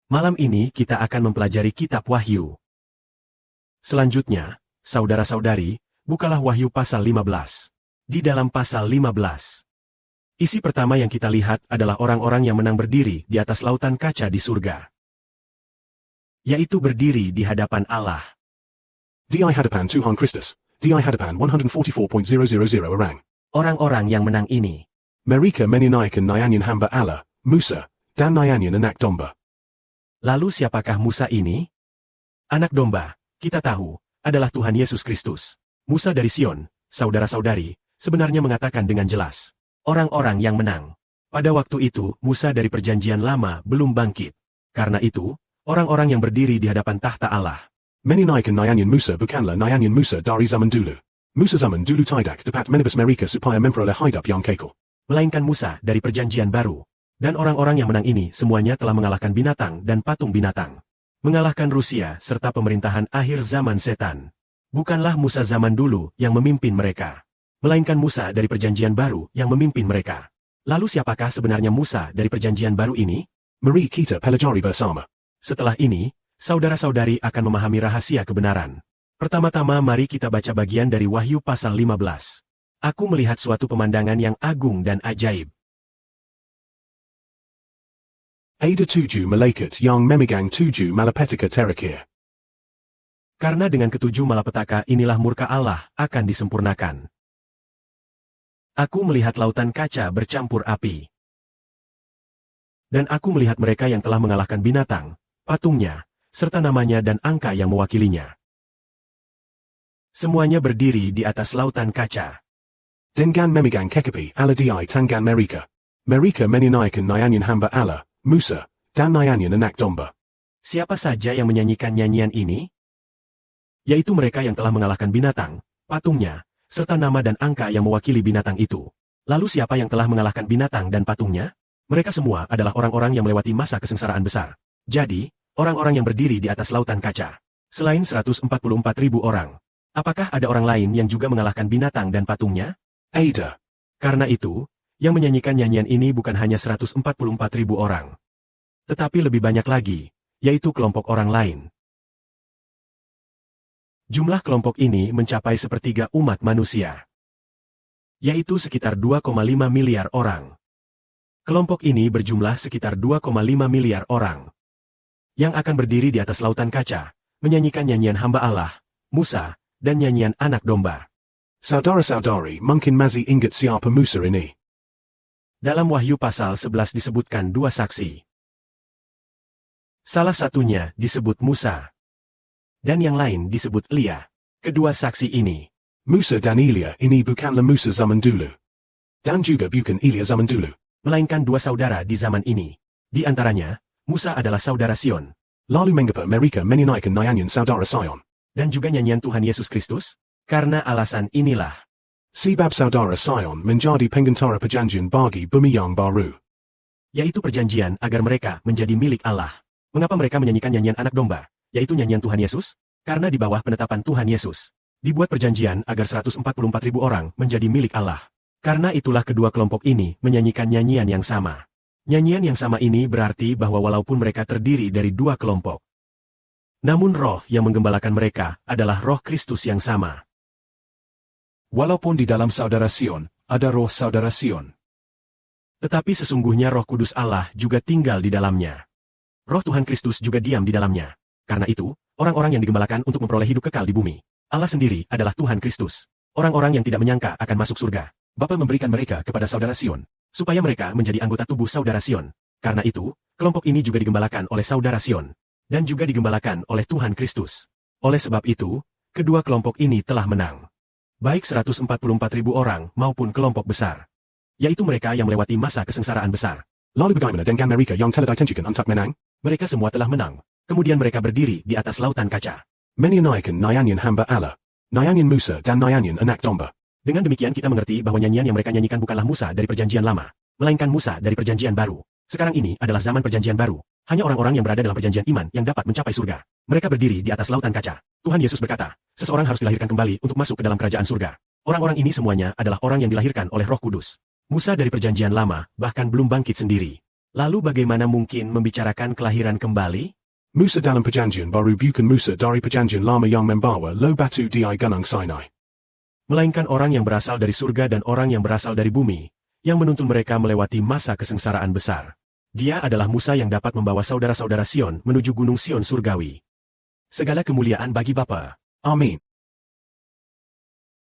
Malam ini kita akan mempelajari kitab Wahyu. Selanjutnya, saudara-saudari, bukalah Wahyu pasal 15. Di dalam pasal 15, isi pertama yang kita lihat adalah orang-orang yang menang berdiri di atas lautan kaca di surga. Yaitu berdiri di hadapan Allah. Di hadapan Tuhan Kristus, di hadapan 144.000 orang. Orang-orang yang menang ini, Mereka menunaikan nyanyian hamba Allah, Musa, dan nyanyian anak domba. lalu siapakah Musa ini? Anak domba, kita tahu, adalah Tuhan Yesus Kristus. Musa dari Sion, saudara-saudari, sebenarnya mengatakan dengan jelas, orang-orang yang menang. Pada waktu itu, Musa dari perjanjian lama belum bangkit. Karena itu, orang-orang yang berdiri di hadapan tahta Allah, Menunaikan nyanyian Musa bukanlah nyanyian Musa dari zaman dulu. Musa zaman dulu tidak dapat menebus mereka supaya memperoleh hidup yang kekal. melainkan Musa dari perjanjian baru. Dan orang-orang yang menang ini semuanya telah mengalahkan binatang dan patung binatang. Mengalahkan Rusia serta pemerintahan akhir zaman setan. Bukanlah Musa zaman dulu yang memimpin mereka, melainkan Musa dari perjanjian baru yang memimpin mereka. Lalu siapakah sebenarnya Musa dari perjanjian baru ini? Mari kita pelajari bersama. Setelah ini, saudara-saudari akan memahami rahasia kebenaran. Pertama-tama mari kita baca bagian dari Wahyu pasal 15. Aku melihat suatu pemandangan yang agung dan ajaib. Ada tujuh malaikat yang memegang tujuh malapetaka terakhir. Karena dengan ketujuh malapetaka inilah murka Allah akan disempurnakan. Aku melihat lautan kaca bercampur api. Dan aku melihat mereka yang telah mengalahkan binatang, patungnya, serta namanya dan angka yang mewakilinya. Semuanya berdiri di atas lautan kaca. Dengan memegang kekapi Allah di tangan mereka. Mereka menunaikan nyanyian hamba Allah, Musa, dan nyanyian anak domba. Siapa saja yang menyanyikan nyanyian ini? Yaitu mereka yang telah mengalahkan binatang, patungnya, serta nama dan angka yang mewakili binatang itu. Lalu siapa yang telah mengalahkan binatang dan patungnya? Mereka semua adalah orang-orang yang melewati masa kesengsaraan besar. Jadi, orang-orang yang berdiri di atas lautan kaca. Selain 144.000 orang. Apakah ada orang lain yang juga mengalahkan binatang dan patungnya? Ada. Karena itu, yang menyanyikan nyanyian ini bukan hanya 144.000 orang. Tetapi lebih banyak lagi, yaitu kelompok orang lain. Jumlah kelompok ini mencapai sepertiga umat manusia. Yaitu sekitar 2,5 miliar orang. Kelompok ini berjumlah sekitar 2,5 miliar orang. Yang akan berdiri di atas lautan kaca, menyanyikan nyanyian hamba Allah, Musa, dan nyanyian anak domba. Saudara-saudari mungkin masih ingat siapa Musa ini. Dalam Wahyu pasal 11 disebutkan dua saksi. Salah satunya disebut Musa. Dan yang lain disebut Elia. Kedua saksi ini, Musa dan Elia ini bukanlah Musa zaman dulu. Dan juga bukan Elia zaman dulu. melainkan dua saudara di zaman ini. Di antaranya, Musa adalah saudara Sion. Lalu mengapa mereka menunaikan nyanyian saudara Sion? Dan juga nyanyian Tuhan Yesus Kristus? Karena alasan inilah. Sebab saudara Sion menjadi penggantara perjanjian bagi bumi yang baru. Yaitu perjanjian agar mereka menjadi milik Allah. Mengapa mereka menyanyikan nyanyian anak domba? Yaitu nyanyian Tuhan Yesus? Karena di bawah penetapan Tuhan Yesus, dibuat perjanjian agar 144.000 orang menjadi milik Allah. Karena itulah kedua kelompok ini menyanyikan nyanyian yang sama. Nyanyian yang sama ini berarti bahwa walaupun mereka terdiri dari dua kelompok, namun roh yang menggembalakan mereka adalah roh Kristus yang sama. Walaupun di dalam saudara Sion, ada roh saudara Sion. Tetapi sesungguhnya Roh Kudus Allah juga tinggal di dalamnya. Roh Tuhan Kristus juga diam di dalamnya. Karena itu, orang-orang yang digembalakan untuk memperoleh hidup kekal di bumi, Allah sendiri adalah Tuhan Kristus. Orang-orang yang tidak menyangka akan masuk surga, Bapa memberikan mereka kepada saudara Sion, supaya mereka menjadi anggota tubuh saudara Sion. Karena itu, kelompok ini juga digembalakan oleh saudara Sion, dan juga digembalakan oleh Tuhan Kristus. Oleh sebab itu, kedua kelompok ini telah menang. Baik 144.000 orang maupun kelompok besar. Yaitu mereka yang melewati masa kesengsaraan besar. Lalu bagaimana dengan mereka yang telah ditentukan untuk menang? Mereka semua telah menang. Kemudian mereka berdiri di atas lautan kaca. Menunaikan nyanyian hamba Allah, nyanyian Musa dan nyanyian anak domba. Dengan demikian kita mengerti bahwa nyanyian yang mereka nyanyikan bukanlah Musa dari perjanjian lama, melainkan Musa dari perjanjian baru. Sekarang ini adalah zaman perjanjian baru. Hanya orang-orang yang berada dalam perjanjian iman yang dapat mencapai surga. Mereka berdiri di atas lautan kaca. Tuhan Yesus berkata, seseorang harus dilahirkan kembali untuk masuk ke dalam kerajaan surga. Orang-orang ini semuanya adalah orang yang dilahirkan oleh Roh Kudus. Musa dari perjanjian lama bahkan belum bangkit sendiri. Lalu bagaimana mungkin membicarakan kelahiran kembali? Musa dalam perjanjian baru bukan Musa dari perjanjian lama yang membawa lo batu di gunung Sinai. Melainkan orang yang berasal dari surga dan orang yang berasal dari bumi, yang menuntun mereka melewati masa kesengsaraan besar. Dia adalah Musa yang dapat membawa saudara-saudara Sion menuju gunung Sion surgawi. Segala kemuliaan bagi Bapa. Amin.